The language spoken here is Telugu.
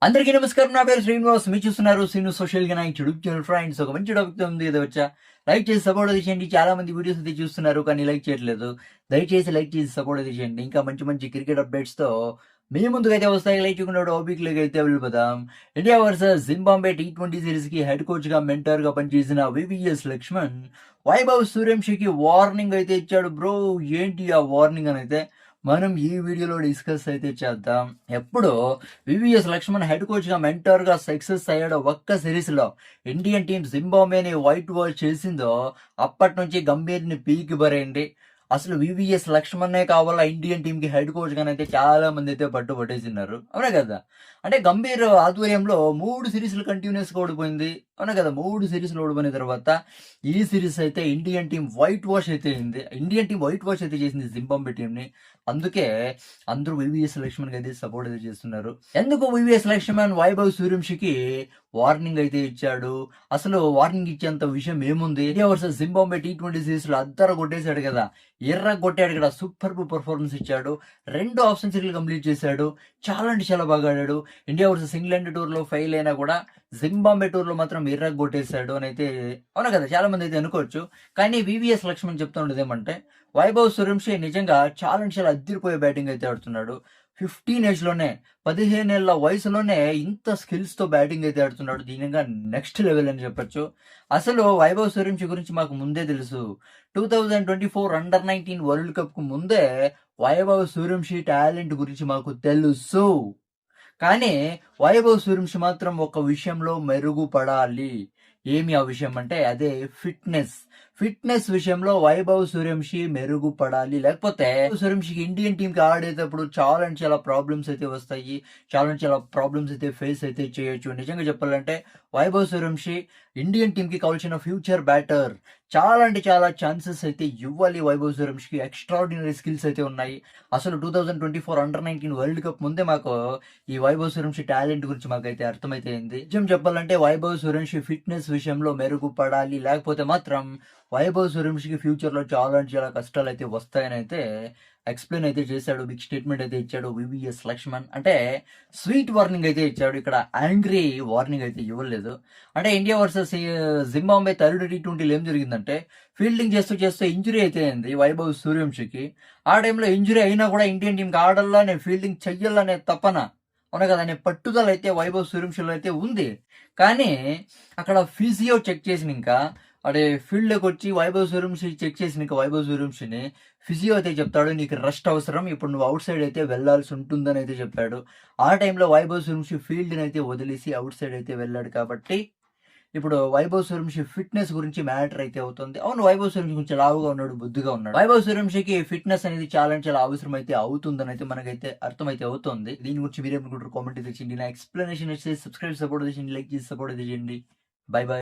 అందరికీ నమస్కారం. నా పేరు శ్రీనివాస్. మీరు చూస్తున్నారు శ్రీను సోషల్ గా యూట్యూబ్ ఛానల్. ఫ్రెండ్స్, ఒక మంచి టాపిక్ తో ఉంది కదా వచ్చా. లైక్ చేసి సపోర్ట్ అయితే చేయండి. చాలా మంది వీడియోస్ అయితే చూస్తున్నారు కానీ లైక్ చేయట్లేదు. దయచేసి లైక్ చేసి సపోర్ట్ అయితే చేయండి. ఇంకా మంచి మంచి క్రికెట్ అప్డేట్స్ తో మీ ముందుకైతే వస్తాయి. లైక్ చేయకుండా టాపిక్ లోకి అయితే వెళ్ళిపోదాం. India versus Zimbabwe T20 series కి హెడ్ కోచ్ గా మెంటర్ గా పనిచేసిన వివిఎస్ లక్ష్మణ్ వైభవ్ సూర్యవంశీకి వార్నింగ్ అయితే ఇచ్చాడు. బ్రో, ఏంటి ఆ వార్నింగ్ అని అయితే మనం ఈ వీడియోలో డిస్కస్ అయితే చేద్దాం. ఎప్పుడు వివిఎస్ లక్ష్మణ్ హెడ్ కోచ్ గా మెంటర్ గా సక్సెస్ అయ్యాడో ఒక్క సిరీస్ లో ఇండియన్ టీం జింబాబ్వేని వైట్ వాష్ చేసిందో అప్పటి నుంచి గంభీర్ని పీకి బరేయండి. అసలు వివిఎస్ లక్ష్మణే కావాలా ఇండియన్ టీం కి హెడ్ కోచ్ గానైతే చాలా మంది అయితే పట్టేసినారు. అవునా కదా? అంటే గంభీర్ ఆధ్వర్యంలో 3 సిరీస్లు కంటిన్యూస్ గా ఓడిపోయింది. అవునా కదా? 3 సిరీస్లు ఓడిపోయిన తర్వాత ఈ సిరీస్ అయితే ఇండియన్ టీం వైట్ వాష్ అయితే అయింది. ఇండియన్ టీం వైట్ వాష్ అయితే చేసింది జింబాబ్వే టీం ని. అందుకే అందరూ వివిఎస్ లక్ష్మణ్ కి అయితే సపోర్ట్ అయితే చేస్తున్నారు. ఎందుకు వివిఎస్ లక్ష్మణ్ వైభవ్ సూర్యవంశీకి వార్నింగ్ అయితే ఇచ్చాడు? అసలు వార్నింగ్ ఇచ్చేంత విషయం ఏముంది? India versus Zimbabwe T20 series లో అద్దర కొట్టేశాడు కదా, ఎర్ర కొట్టాడు కదా, సూపర్ పర్ఫార్మెన్స్ ఇచ్చాడు. 2 హాఫ్ సెంచరీలు కంప్లీట్ చేశాడు. చాలా అంటే చాలా బాగా ఆడాడు. ఇండియా వర్సెస్ ఇంగ్లాండ్ టూర్ లో ఫెయిల్ అయినా కూడా జింబాబ్వే టూర్ లో మాత్రం ఎర్ర కొట్టేశాడు అని అయితే, అవునా కదా, చాలా మంది అయితే అనుకోవచ్చు. కానీ వివిఎస్ లక్ష్మణ్ చెప్తా ఉండేది ఏమంటే, వైభవ్ సూర్యవంశీ నిజంగా చాలా అంటే చాలా అద్దరిపోయే బ్యాటింగ్ అయితే ఆడుతున్నాడు. 15 ఏజ్ లోనే, 15 ఏళ్ల వయసులోనే ఇంత స్కిల్స్ తో బ్యాటింగ్ అయితే ఆడుతున్నాడు. దీనిగా నెక్స్ట్ లెవెల్ అని చెప్పొచ్చు. అసలు వైభవ్ సూర్యవంశీ గురించి మాకు ముందే తెలుసు. 2024 అండర్-19 వరల్డ్ కప్ కు ముందే వైభవ్ సూర్యవంశీ టాలెంట్ గురించి మాకు తెలుసు. కానీ వైభవ్ సూర్యవంశీ మాత్రం ఒక విషయంలో మెరుగుపడాలి. ఏమి ఆ విషయం అంటే అదే ఫిట్నెస్. ఫిట్నెస్ విషయంలో వైభవ్ సూర్యవంశీ మెరుగుపడాలి. లేకపోతే సూర్యవంశీకి ఇండియన్ టీమ్ కి ఆడేటప్పుడు చాలా అంటే చాలా ప్రాబ్లమ్స్ అయితే వస్తాయి. చాలా అంటే చాలా ప్రాబ్లమ్స్ అయితే ఫేస్ అయితే చేయొచ్చు. నిజంగా చెప్పాలంటే వైభవ్ సూర్యవంశీ ఇండియన్ టీమ్ కి కావాల్సిన ఫ్యూచర్ బ్యాటర్. చాలా అంటే చాలా ఛాన్సెస్ అయితే ఇవ్వాలి వైభవ్ సూర్యవంశీకి. ఎక్స్ట్రాడినరీ స్కిల్స్ అయితే ఉన్నాయి. అసలు 2024 అండర్-19 వరల్డ్ కప్ ముందే మాకు ఈ వైభవ్ సూర్యవంశీ టాలెంట్ గురించి మాకైతే అర్థమైతే అయింది. నిజం చెప్పాలంటే వైభవ్ సూర్యవంశీ ఫిట్నెస్ విషయంలో మెరుగుపడాలి. లేకపోతే మాత్రం వైభవ్ సూర్యవంశీకి ఫ్యూచర్ లో చాలా అంటే చాలా కష్టాలు అయితే వస్తాయని అయితే ఎక్స్ప్లెయిన్ అయితే చేశాడు. బిగ్ స్టేట్మెంట్ అయితే ఇచ్చాడు వివిఎస్ లక్ష్మణ్. అంటే స్వీట్ వార్నింగ్ అయితే ఇచ్చాడు. ఇక్కడ యాంగ్రీ వార్నింగ్ అయితే ఇవ్వలేదు. అంటే ఇండియా వర్సెస్ జింబాబ్వే థర్డ్ T20లో ఏం జరిగిందంటే, ఫీల్డింగ్ చేస్తూ చేస్తూ ఇంజురీ అయితే అయింది వైభవ్ సూర్యవంశీకి. ఆ టైంలో ఇంజురీ అయినా కూడా ఇండియన్ టీంకి ఆడాలా, నేను ఫీల్డింగ్ చెయ్యాలనే తపన, అవునా కదా, అనే పట్టుదల అయితే వైభవ్ సూర్యవంశీలో అయితే ఉంది. కానీ అక్కడ ఫిజియో చెక్ చేసిన ఇంకా అడే ఫీల్డ్లోకి వచ్చి వైభవ్ సూర్యవంశీ చెక్ చేసిన ఇంకా వైభవ్ సూర్యవంశీని ఫిజియో అయితే చెప్తాడు, నీకు రెస్ట్ అవసరం, ఇప్పుడు నువ్వు అవుట్ సైడ్ అయితే వెళ్లాల్సి ఉంటుందని అయితే చెప్పాడు. ఆ టైంలో వైభవ్ సూర్యవంశీ ఫీల్డ్ని అయితే వదిలేసి అవుట్ సైడ్ అయితే వెళ్ళాడు. కాబట్టి ఇప్పుడు వైభవ్ సూర్యవంశీ ఫిట్నెస్ గురించి మ్యాటర్ అయితే అవుతుంది. అవును, వైభవ్ సూర్యవంశీ కొంచెం లావుగా ఉన్నాడు, బుద్ధిగా ఉన్నాడు. వైభవ్ సూర్యవంశీకి ఫిట్నెస్ అనేది చాలా అంటే చాలా అవసరం అయితే అవుతుందని అయితే మనకైతే అర్థమైతే అవుతుంది. దీని గురించి మీరేమనుకుంటారు? కామెంట్ అయితే చేయండి. నా ఎక్స్ప్లెనేషన్ వచ్చేసి సబ్స్క్రైబ్ సపోర్ట్ చేయండి, లైక్ చేసి సపోర్ట్ అయితే చేయండి. By by.